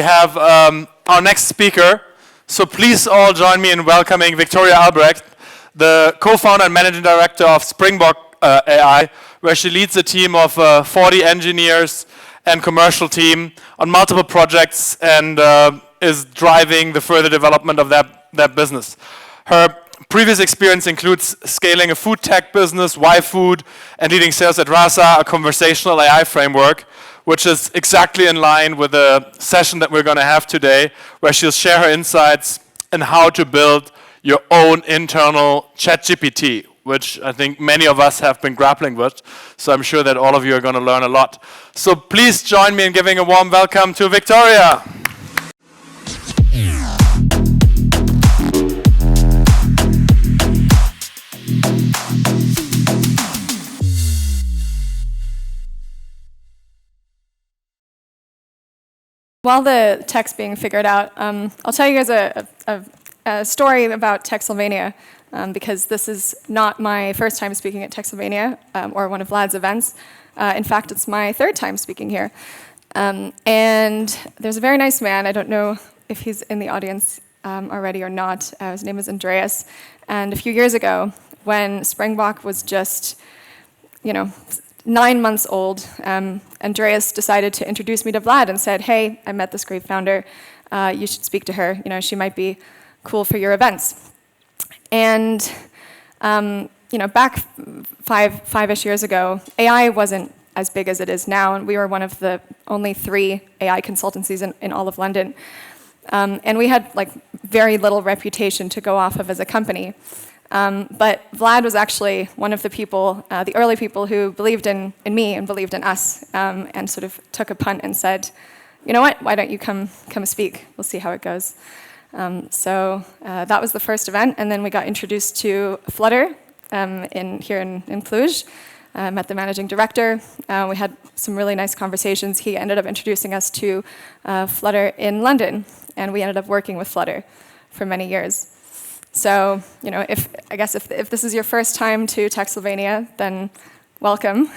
we have our next speaker. So please all join me in welcoming Victoria Albrecht, the co-founder and managing director of Springbok.ai, where she leads a team of 40 engineers and commercial team on multiple projects and is driving the further development of that business. Her previous experience includes scaling a food tech business, YFood, and leading sales at Rasa, a conversational AI framework, which is exactly in line with the session that we're going to have today, where she'll share her insights on how to build your own internal ChatGPT, which I think many of us have been grappling with. So I'm sure that all of you are going to learn a lot. So please join me in giving a warm welcome to Victoria. While the tech's being figured out, I'll tell you guys a story about Techsylvania, because this is not my first time speaking at Techsylvania or one of Vlad's events. In fact, it's my third time speaking here. And there's a very nice man. I don't know if he's in the audience already or not. His name is Andreas. And a few years ago, when Springbok was just, 9 months old, Andreas decided to introduce me to Vlad and said, "Hey, I met this great founder. You should speak to her. She might be cool for your events." And back five-ish years ago, AI wasn't as big as it is now, and we were one of the only 3 AI consultancies in all of London. And we had very little reputation to go off of as a company. But Vlad was actually one of the people, the early people who believed in me and believed in us, and sort of took a punt and said, "You know what? Why don't you come speak? We'll see how it goes." So that was the first event, and then we got introduced to Flutter here in Cluj. Met the managing director. We had some really nice conversations. He ended up introducing us to Flutter in London, and we ended up working with Flutter for many years. So, if this is your first time to Techsylvania, then welcome.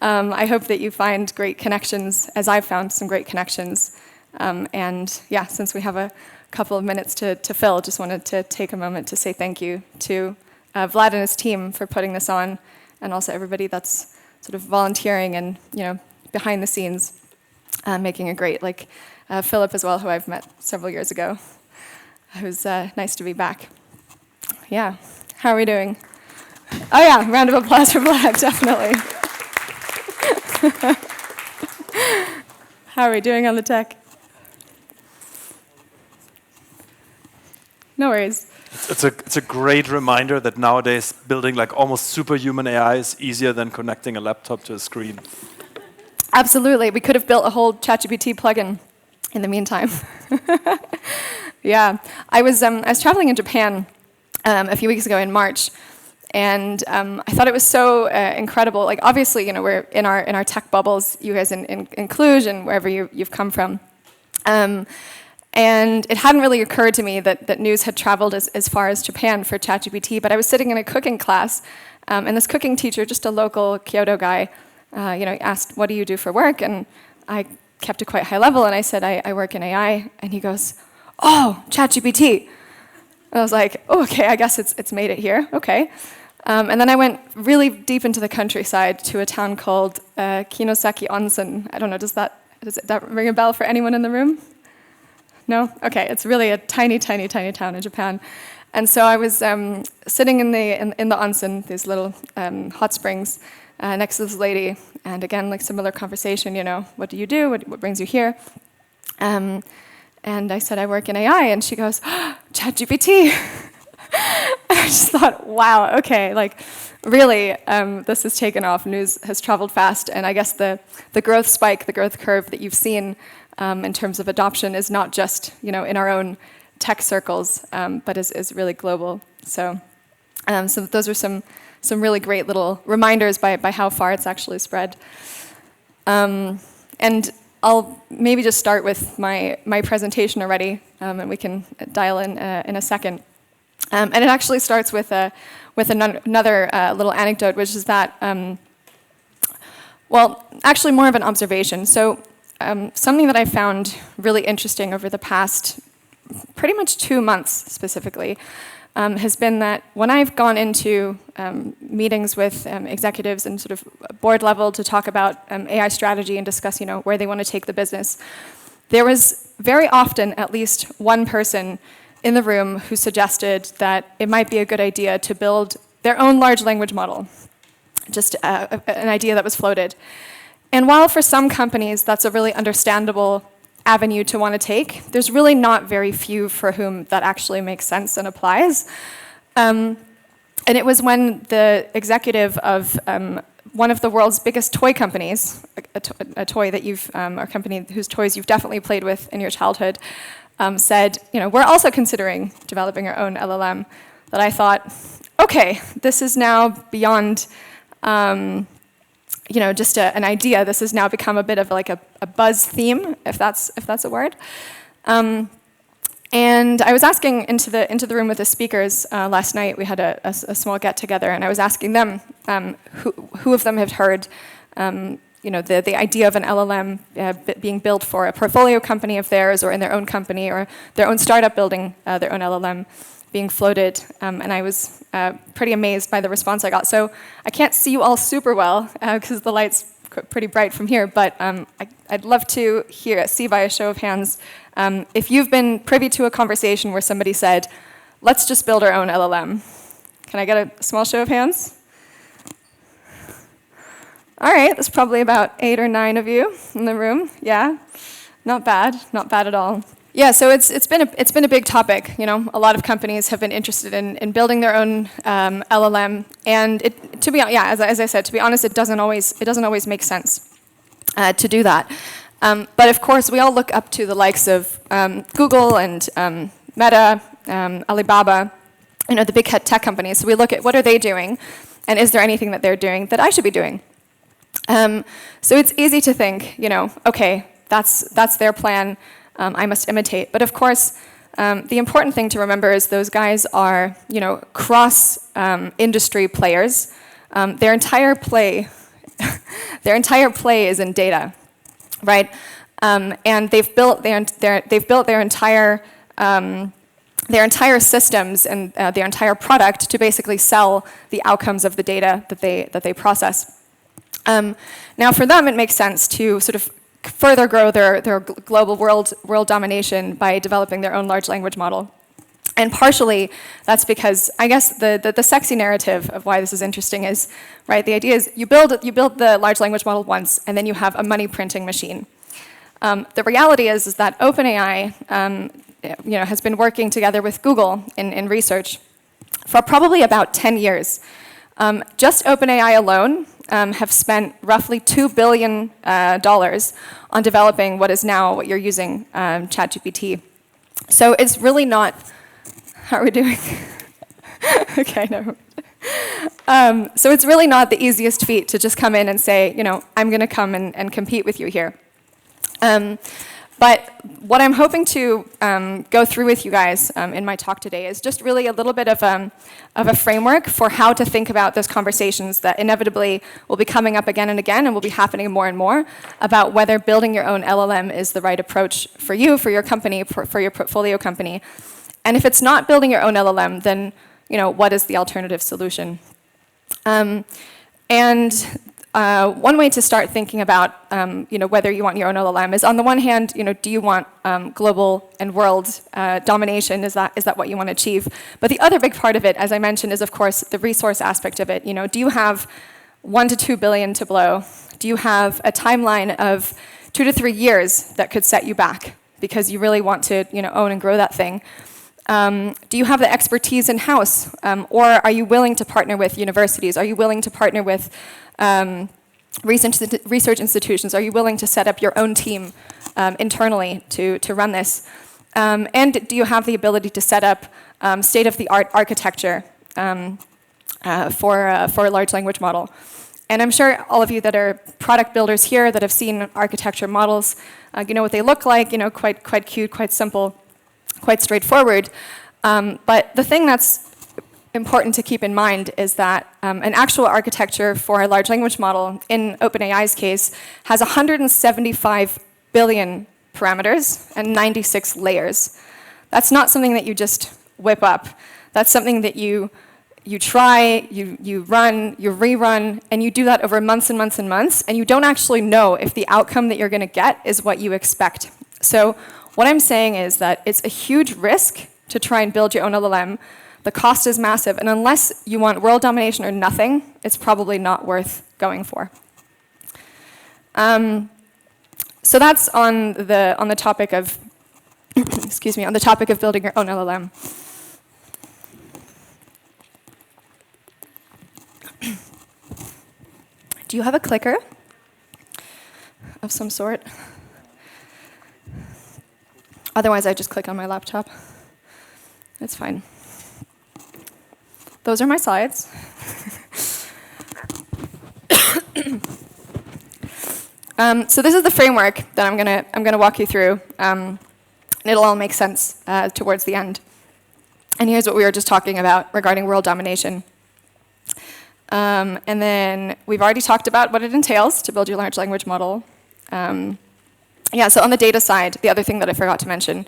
I hope that you find great connections, as I've found some great connections. And yeah, since we have a couple of minutes to fill, just wanted to take a moment to say thank you to Vlad and his team for putting this on, and also everybody that's sort of volunteering and behind the scenes, making it great. Like Philip as well, who I've met several years ago. It was nice to be back. Yeah, how are we doing? Oh yeah, round of applause for Vlad, definitely. How are we doing on the tech? No worries. It's a great reminder that nowadays building almost superhuman AI is easier than connecting a laptop to a screen. Absolutely, we could have built a whole ChatGPT plugin in the meantime. Yeah, I was traveling in Japan a few weeks ago in March, and I thought it was so incredible. Obviously, we're in our tech bubbles, you guys in Cluj and wherever you've come from. And it hadn't really occurred to me that news had traveled as far as Japan for ChatGPT, but I was sitting in a cooking class, and this cooking teacher, just a local Kyoto guy, asked, "What do you do for work?" And I kept it quite high level, and I said, I work in AI, and he goes, "Oh, ChatGPT." And I was like, "Oh, okay, I guess it's made it here, okay." And then I went really deep into the countryside to a town called Kinosaki Onsen. I don't know, does that ring a bell for anyone in the room? No? Okay, it's really a tiny, tiny, tiny town in Japan. And so I was sitting in the onsen, these little hot springs, next to this lady, and again, similar conversation, what do you do? What brings you here? And I said, I work in AI, and she goes, oh, ChatGPT. And I just thought, wow, okay, really, this has taken off. News has traveled fast, and I guess the growth spike, the growth curve that you've seen in terms of adoption is not just in our own tech circles, but is really global. So those are some really great little reminders by how far it's actually spread. And I'll maybe just start with my presentation already, and we can dial in a second. And it actually starts with another little anecdote, which is that, well, actually more of an observation. So something that I found really interesting over the past pretty much 2 months specifically has been that when I've gone into meetings with executives and sort of board level to talk about AI strategy and discuss, where they want to take the business, there was very often at least one person in the room who suggested that it might be a good idea to build their own large language model, just an idea that was floated. And while for some companies that's a really understandable avenue to want to take, there's really not very few for whom that actually makes sense and applies. And it was when the executive of one of the world's biggest toy companies, a toy that you've, or a company whose toys you've definitely played with in your childhood, said, we're also considering developing our own LLM, that I thought, okay, this is now beyond just an idea. This has now become a bit of like a buzz theme, if that's a word. And I was asking into the room with the speakers last night. We had a small get together, and I was asking them who of them had heard the idea of an LLM being built for a portfolio company of theirs, or in their own company, or their own startup building their own LLM being floated, and I was pretty amazed by the response I got. So I can't see you all super well because the light's pretty bright from here, but I'd love to see by a show of hands if you've been privy to a conversation where somebody said, let's just build our own LLM. Can I get a small show of hands? All right, there's probably about 8 or 9 of you in the room. Yeah, not bad at all. Yeah, so it's been a big topic. A lot of companies have been interested in building their own LLM, and as I said, to be honest, it doesn't always make sense to do that. But of course, we all look up to the likes of Google and Meta, Alibaba, the big tech companies. So we look at what are they doing, and is there anything that they're doing that I should be doing? So it's easy to think, okay, that's their plan. I must imitate. But of course, the important thing to remember is those guys are, cross-industry players. Their entire play is in data, right? And they've built their entire systems and their entire product to basically sell the outcomes of the data that they process. Now, for them, it makes sense to sort of further grow their global world domination by developing their own large language model. And partially, that's because, I guess, the sexy narrative of why this is interesting is, right, the idea is you build the large language model once, and then you have a money printing machine. The reality is that OpenAI has been working together with Google in research for probably about 10 years. Just OpenAI alone have spent roughly $2 billion on developing what is now what you're using, ChatGPT. So it's really not. How are we doing? Okay, no. So it's really not the easiest feat to just come in and say, I'm going to come and compete with you here. But what I'm hoping to go through with you guys in my talk today is just really a little bit of a framework for how to think about those conversations that inevitably will be coming up again and again and will be happening more and more about whether building your own LLM is the right approach for you, for your company, for your portfolio company. And if it's not building your own LLM, then what is the alternative solution? One way to start thinking about whether you want your own LLM is, on the one hand, do you want global and world domination? Is that what you want to achieve? But the other big part of it, as I mentioned, is of course the resource aspect of it. Do you have 1 to 2 billion to blow? Do you have a timeline of 2 to 3 years that could set you back because you really want to own and grow that thing? Do you have the expertise in-house? Or are you willing to partner with universities? Are you willing to partner with research institutions? Are you willing to set up your own team internally to run this? And do you have the ability to set up state-of-the-art architecture for a large language model? And I'm sure all of you that are product builders here that have seen architecture models, you know what they look like, quite cute, quite simple, quite straightforward. But the thing that's important to keep in mind is that an actual architecture for a large language model, in OpenAI's case, has 175 billion parameters and 96 layers. That's not something that you just whip up. That's something that you try, you run, you rerun, and you do that over months and months and months, and you don't actually know if the outcome that you're going to get is what you expect. So what I'm saying is that it's a huge risk to try and build your own LLM. The cost is massive, and unless you want world domination or nothing, it's probably not worth going for. So that's on the topic of excuse me, on the topic of building your own LLM. Do you have a clicker of some sort? Otherwise, I just click on my laptop. It's fine. Those are my slides. So this is the framework that I'm gonna walk you through, and it'll all make sense towards the end. And here's what we were just talking about regarding world domination. And then we've already talked about what it entails to build your large language model. Yeah, so on the data side, the other thing that I forgot to mention,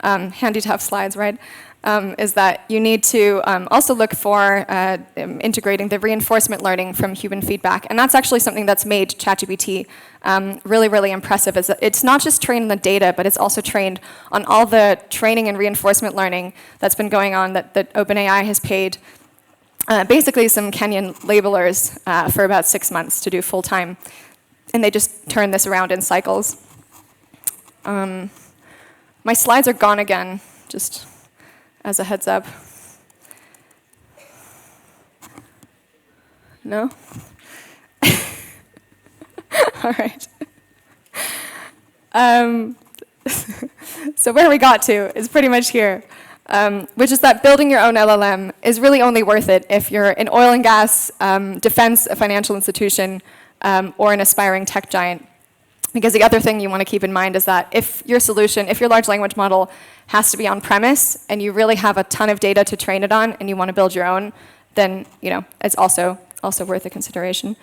handy to have slides, right, is that you need to also look for integrating the reinforcement learning from human feedback. And that's actually something that's made ChatGPT really, really impressive. It's not just trained on the data, but it's also trained on all the training and reinforcement learning that's been going on that OpenAI has paid basically some Kenyan labelers for about 6 months to do full time. And they just turn this around in cycles. My slides are gone again, just as a heads up. No? All right. So where we got to is pretty much here, which is that building your own LLM is really only worth it if you're in oil and gas, defense, a financial institution, or an aspiring tech giant. Because the other thing you want to keep in mind is that if your solution, if your large language model has to be on premise and you really have a ton of data to train it on and you want to build your own, then it's also worth a consideration.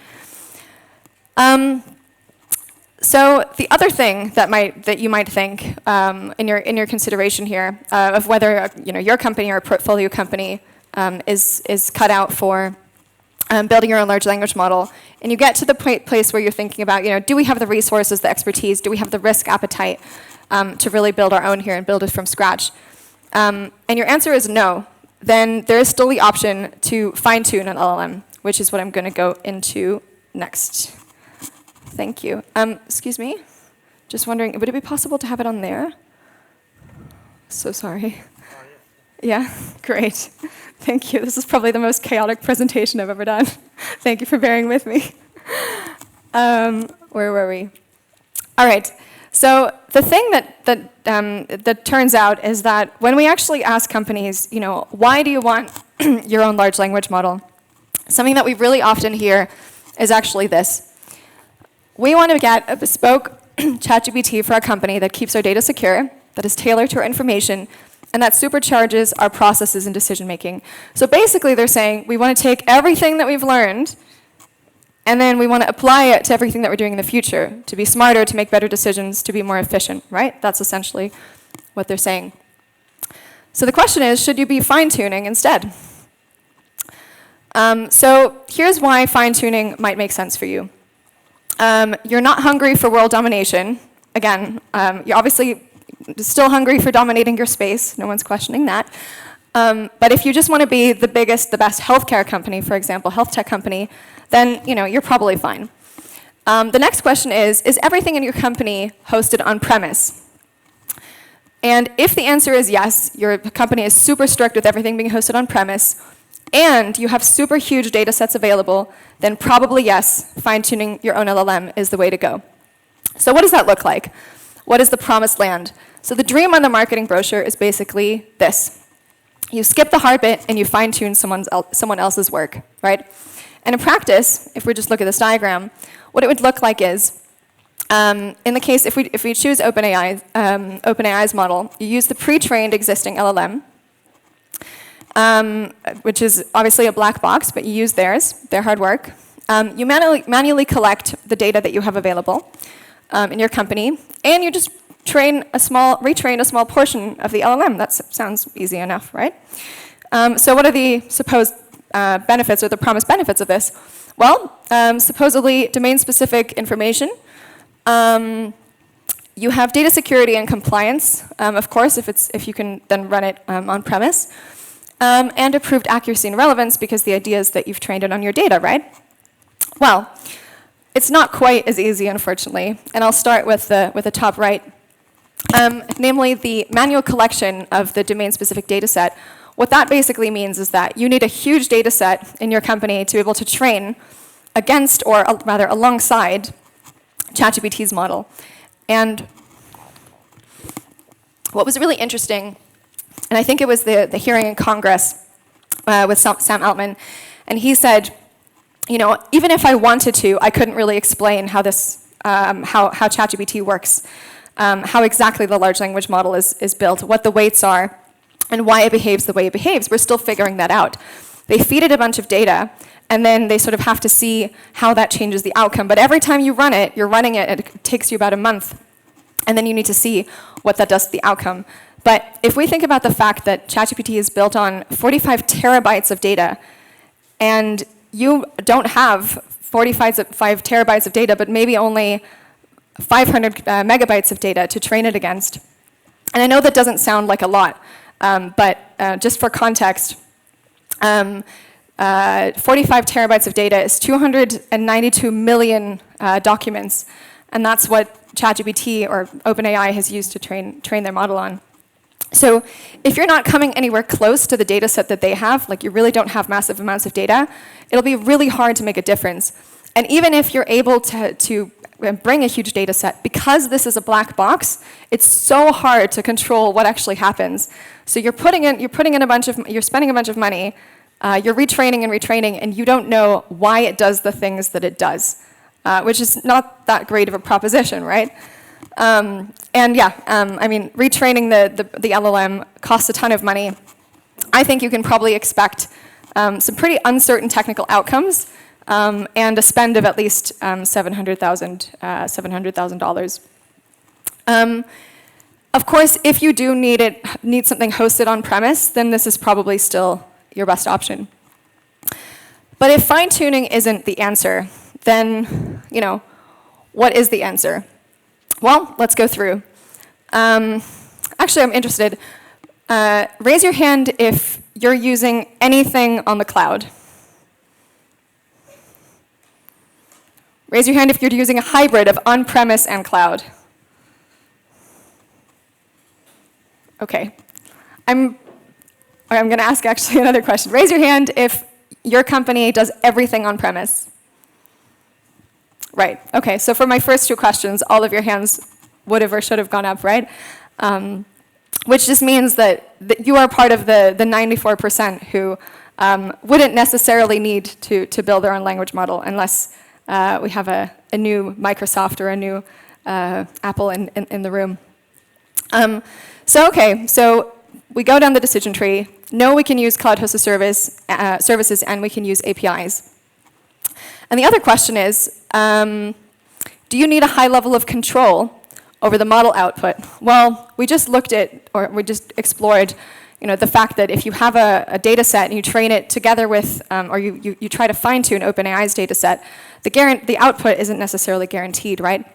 So the other thing that you might think in your consideration here of whether your company or a portfolio company is cut out for building your own large language model, and you get to the place where you're thinking about, do we have the resources, the expertise, do we have the risk appetite to really build our own here and build it from scratch? And your answer is no. Then there is still the option to fine-tune an LLM, which is what I'm going to go into next. Thank you. Excuse me? Just wondering, would it be possible to have it on there? So sorry. Yeah, great. Thank you. This is probably the most chaotic presentation I've ever done. Thank you for bearing with me. Where were we? All right. So the thing that turns out is that when we actually ask companies, why do you want your own large language model? Something that we really often hear is actually this. We want to get a bespoke ChatGPT for our company that keeps our data secure, that is tailored to our information, and that supercharges our processes and decision making. So basically they're saying we want to take everything that we've learned and then we want to apply it to everything that we're doing in the future, to be smarter, to make better decisions, to be more efficient, right? That's essentially what they're saying. So the question is, should you be fine-tuning instead? So here's why fine-tuning might make sense for you. You're not hungry for world domination. Again, you're obviously still hungry for dominating your space. No one's questioning that. But if you just want to be the biggest, the best healthcare company, for example, health tech company, then you're probably fine. The next question is everything in your company hosted on-premise? And if the answer is yes, your company is super strict with everything being hosted on-premise, and you have super huge data sets available, then probably yes, fine-tuning your own LLM is the way to go. So what does that look like? What is the promised land? So the dream on the marketing brochure is basically this. You skip the hard bit and you fine-tune someone else's work, right? And in practice, if we just look at this diagram, what it would look like is, in the case, if we choose OpenAI's model, you use the pre-trained existing LLM, which is obviously a black box, but you use their hard work. You manually collect the data that you have available. in your company, and you just retrain a small portion of the LLM. That sounds easy enough, right? So what are the supposed benefits or the promised benefits of this? Well, supposedly domain-specific information. You have data security and compliance, of course, if you can then run it on-premise, and improved accuracy and relevance because the idea is that you've trained it on your data, right? Well, it's not quite as easy, unfortunately, and I'll start with the top right, namely the manual collection of the domain-specific data set. What that basically means is that you need a huge data set in your company to be able to train against, or rather alongside, ChatGPT's model. And what was really interesting, and I think it was the hearing in Congress with Sam Altman, and he said, you know, even if I wanted to, I couldn't really explain how how ChatGPT works, how exactly the large language model is built, what the weights are, and why it behaves the way it behaves. We're still figuring that out. They feed it a bunch of data, and then they sort of have to see how that changes the outcome. But every time you run it, you're running it, and it takes you about a month, and then you need to see what that does to the outcome. But if we think about the fact that ChatGPT is built on 45 terabytes of data, and you don't have 45 terabytes of data, but maybe only 500 megabytes of data to train it against. And I know that doesn't sound like a lot, but just for context, 45 terabytes of data is 292 million documents, and that's what ChatGPT or OpenAI has used to train their model on. So if you're not coming anywhere close to the data set that they have, like you really don't have massive amounts of data, it'll be really hard to make a difference. And even if you're able to bring a huge data set, because this is a black box, it's so hard to control what actually happens. So you're spending a bunch of money, you're retraining and retraining, and you don't know why it does the things that it does, which is not that great of a proposition, right? And yeah, I mean, retraining the LLM costs a ton of money. I think you can probably expect some pretty uncertain technical outcomes and a spend of at least $700,000. Of course, if you do need something hosted on premise, then this is probably still your best option. But if fine-tuning isn't the answer, then, you know, what is the answer? Well, let's go through. Actually, I'm interested. Raise your hand if you're using anything on the cloud. Raise your hand if you're using a hybrid of on-premise and cloud. Okay. I'm going to ask actually another question. Raise your hand if your company does everything on-premise. Right. Okay. So for my first two questions, all of your hands would have or should have gone up, right? Which just means that you are part of the 94% who wouldn't necessarily need to build their own language model unless we have a new Microsoft or a new Apple in the room. So we go down the decision tree. No, we can use cloud-hosted services, and we can use APIs. And the other question is, do you need a high level of control over the model output? Well, we just explored, you know, the fact that if you have a data set and you train it together with, or you try to fine-tune OpenAI's data set, the output isn't necessarily guaranteed, right?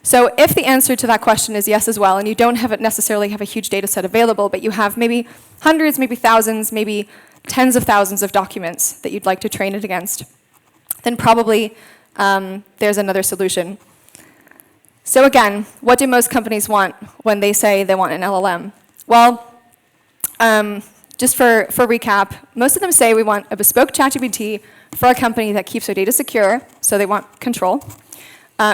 So if the answer to that question is yes as well, and you don't necessarily have a huge data set available, but you have maybe hundreds, maybe thousands, maybe tens of thousands of documents that you'd like to train it against, then probably there's another solution. So again, what do most companies want when they say they want an LLM? Well, just for recap, most of them say we want a bespoke ChatGPT for a company that keeps their data secure, so they want control,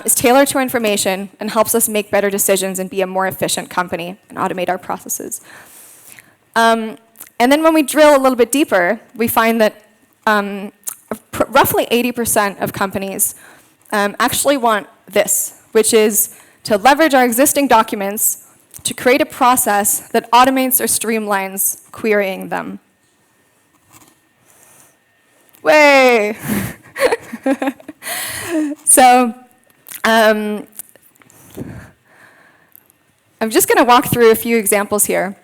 is tailored to our information, and helps us make better decisions and be a more efficient company and automate our processes. And then when we drill a little bit deeper, we find that roughly 80% of companies actually want this, which is to leverage our existing documents to create a process that automates or streamlines querying them. Way! So I'm just going to walk through a few examples here,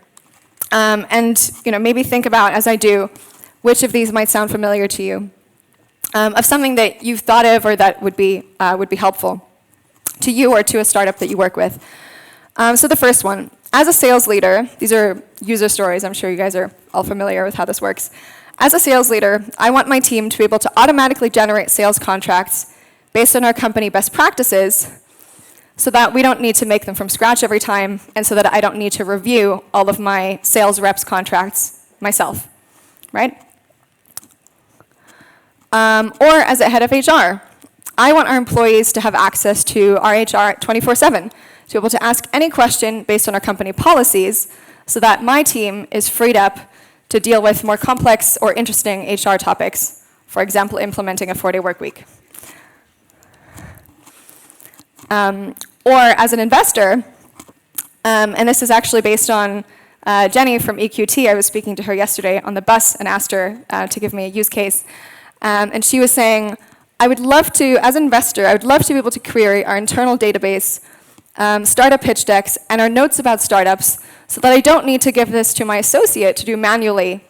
and maybe think about, as I do, which of these might sound familiar to you, of something that you've thought of or that would be helpful to you or to a startup that you work with. So the first one, as a sales leader, these are user stories. I'm sure you guys are all familiar with how this works. As a sales leader, I want my team to be able to automatically generate sales contracts based on our company best practices so that we don't need to make them from scratch every time and so that I don't need to review all of my sales reps' contracts myself, right? Or as a head of HR, I want our employees to have access to our HR 24/7, to be able to ask any question based on our company policies so that my team is freed up to deal with more complex or interesting HR topics, for example, implementing a 4-day work week. Or as an investor, and this is actually based on Jenny from EQT. I was speaking to her yesterday on the bus and asked her to give me a use case. And she was saying, I would love to, as an investor, I would love to be able to query our internal database, startup pitch decks, and our notes about startups so that I don't need to give this to my associate to do manually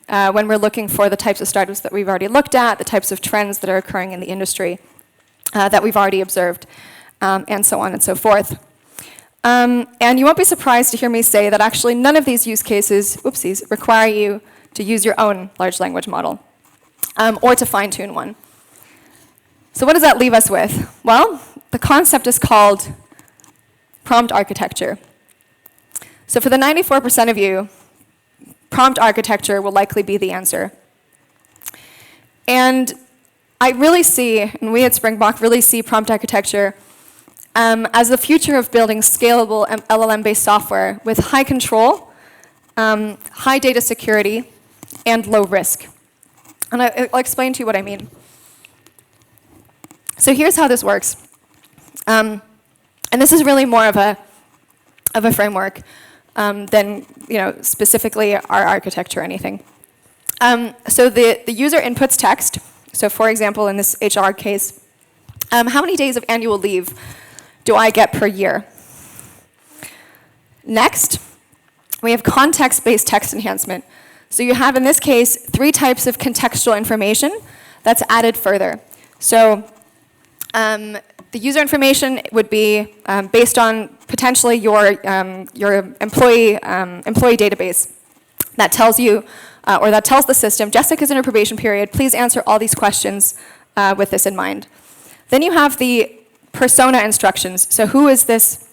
when we're looking for the types of startups that we've already looked at, the types of trends that are occurring in the industry that we've already observed, and so on and so forth. And you won't be surprised to hear me say that actually none of these use cases, oopsies, require you to use your own large language model or to fine-tune one. So what does that leave us with? Well, the concept is called prompt architecture. So for the 94% of you, prompt architecture will likely be the answer. And I really see, and we at Springbok really see prompt architecture as the future of building scalable LLM-based software with high control, high data security, and low risk. And I'll explain to you what I mean. So here's how this works. And this is really more of a framework than specifically our architecture or anything. So the user inputs text. So for example, in this HR case, how many days of annual leave do I get per year? Next, we have context-based text enhancement. So you have, in this case, 3 types of contextual information that's added further. So the user information would be based on potentially your employee database that tells you, or that tells the system, Jessica's in her probation period, please answer all these questions with this in mind. Then you have the persona instructions. So who is this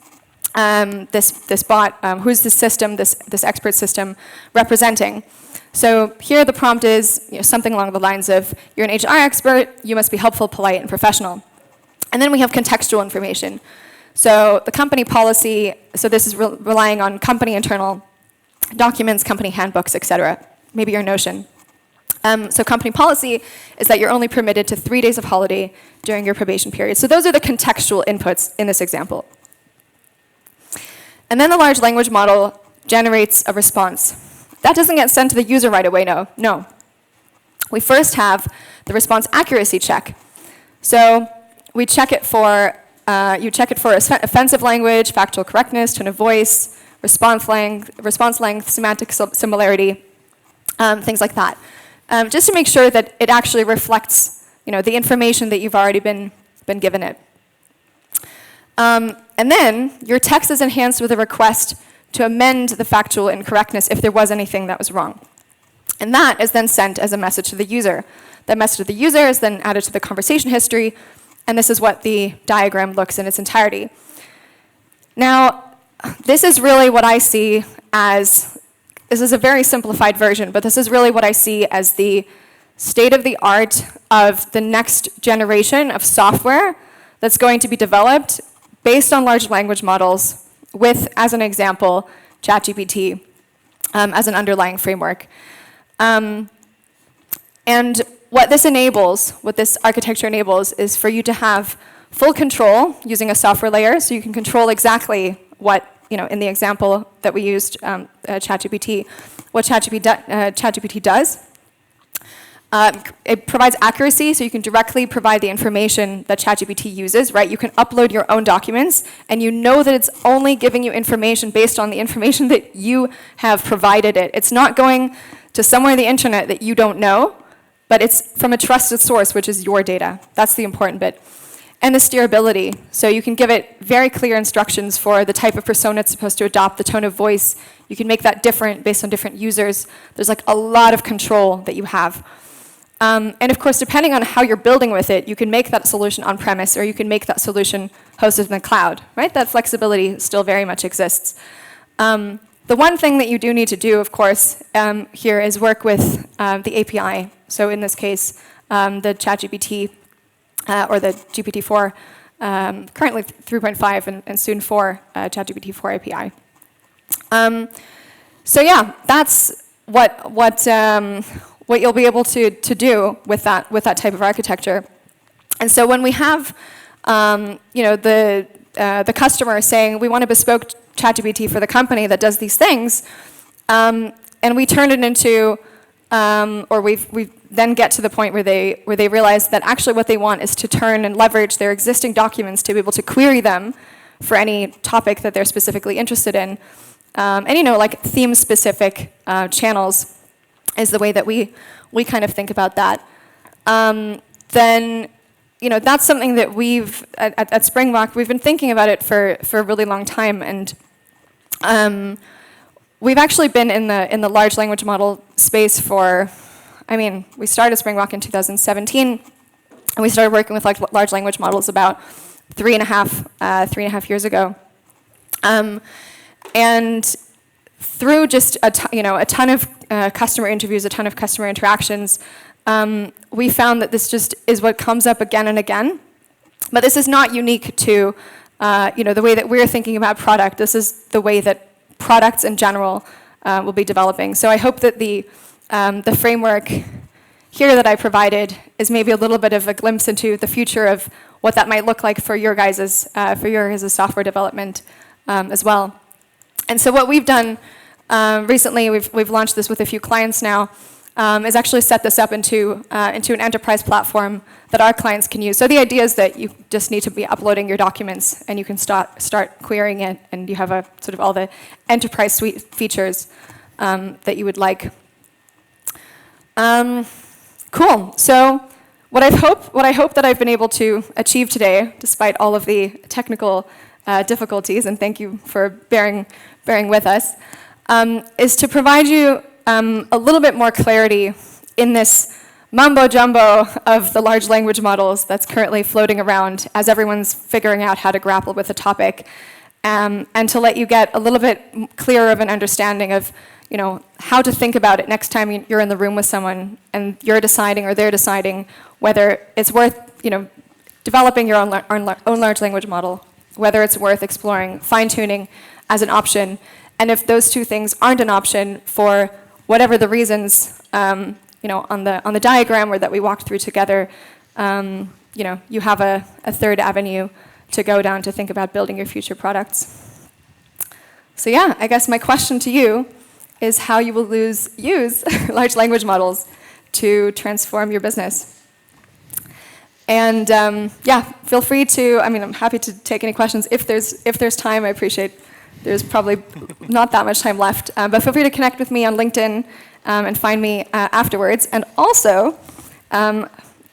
bot, who is this system, this expert system representing? So here the prompt is something along the lines of, you're an HR expert, you must be helpful, polite, and professional. And then we have contextual information. So the company policy, so this is relying on company internal documents, company handbooks, etc. Maybe your Notion. So company policy is that you're only permitted to 3 days of holiday during your probation period. So those are the contextual inputs in this example. And then the large language model generates a response. That doesn't get sent to the user right away, no. We first have the response accuracy check. So we check it for, you check it for offensive language, factual correctness, tone of voice, response length, semantic similarity, things like that. Just to make sure that it actually reflects, the information that you've already been given it. And then your text is enhanced with a request to amend the factual incorrectness if there was anything that was wrong. And that is then sent as a message to the user. That message to the user is then added to the conversation history, and this is what the diagram looks in its entirety. Now, this is really what I see as, this is a very simplified version, but this is really what I see as the state-of-the-art of the next generation of software that's going to be developed based on large language models with, as an example, ChatGPT as an underlying framework. And what this enables, what this architecture enables, is for you to have full control using a software layer, so you can control exactly what, in the example that we used, ChatGPT, what ChatGPT does. It provides accuracy, so you can directly provide the information that ChatGPT uses, right? You can upload your own documents, and you know that it's only giving you information based on the information that you have provided it. It's not going to somewhere on the internet that you don't know, but it's from a trusted source, which is your data. That's the important bit. And the steerability, so you can give it very clear instructions for the type of persona it's supposed to adopt, the tone of voice. You can make that different based on different users. There's like a lot of control that you have. And of course, depending on how you're building with it, you can make that solution on-premise, or you can make that solution hosted in the cloud, right? That flexibility still very much exists. The one thing that you do need to do, of course, here is work with the API. So in this case, the ChatGPT, or the GPT-4, currently 3.5 and soon 4, ChatGPT 4 API. So yeah, that's what you'll be able to do with that type of architecture. And so when we have the customer saying, we want a bespoke ChatGPT for the company that does these things, and we turn it into, or we then get to the point where they realize that actually what they want is to turn and leverage their existing documents to be able to query them for any topic that they're specifically interested in. And like theme-specific channels is the way that we kind of think about that. Then, that's something that we've, at Springbok, we've been thinking about it for a really long time, and we've actually been in the large language model space for, we started Springbok in 2017, and we started working with large language models about 3.5 years ago. And through just a ton of customer interviews, a ton of customer interactions, we found that this just is what comes up again and again. But this is not unique to the way that we're thinking about product. This is the way that products in general will be developing. So I hope that the framework here that I provided is maybe a little bit of a glimpse into the future of what that might look like for your guys' software development as well. And so what we've done recently, we've launched this with a few clients now, is actually set this up into an enterprise platform that our clients can use. So the idea is that you just need to be uploading your documents, and you can start querying it, and you have a sort of all the enterprise suite features that you would like. Cool. So what I hope that I've been able to achieve today, despite all of the technical difficulties, and thank you for bearing with us, is to provide you a little bit more clarity in this mumbo-jumbo of the large language models that's currently floating around as everyone's figuring out how to grapple with the topic, and to let you get a little bit clearer of an understanding of how to think about it next time you're in the room with someone and you're deciding or they're deciding whether it's worth developing your own large language model, whether it's worth exploring fine-tuning as an option, and if those two things aren't an option for whatever the reasons, on the diagram or that we walked through together, you have a third avenue to go down to think about building your future products. So yeah, I guess my question to you is how you will use large language models to transform your business. And yeah, feel free to, I'm happy to take any questions if there's time. I appreciate there's probably not that much time left, but feel free to connect with me on LinkedIn and find me afterwards. And also,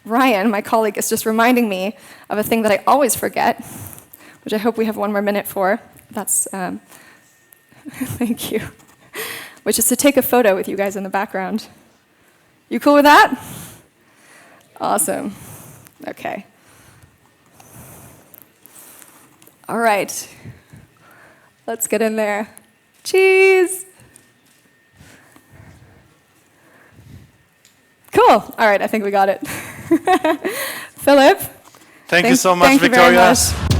Ryan, my colleague, is just reminding me of a thing that I always forget, which I hope we have one more minute for. That's, thank you, which is to take a photo with you guys in the background. You cool with that? Awesome. Okay. All right. Let's get in there. Cheese. Cool. All right, I think we got it. Philip. Thank you so much, Victoria. Thank you very much.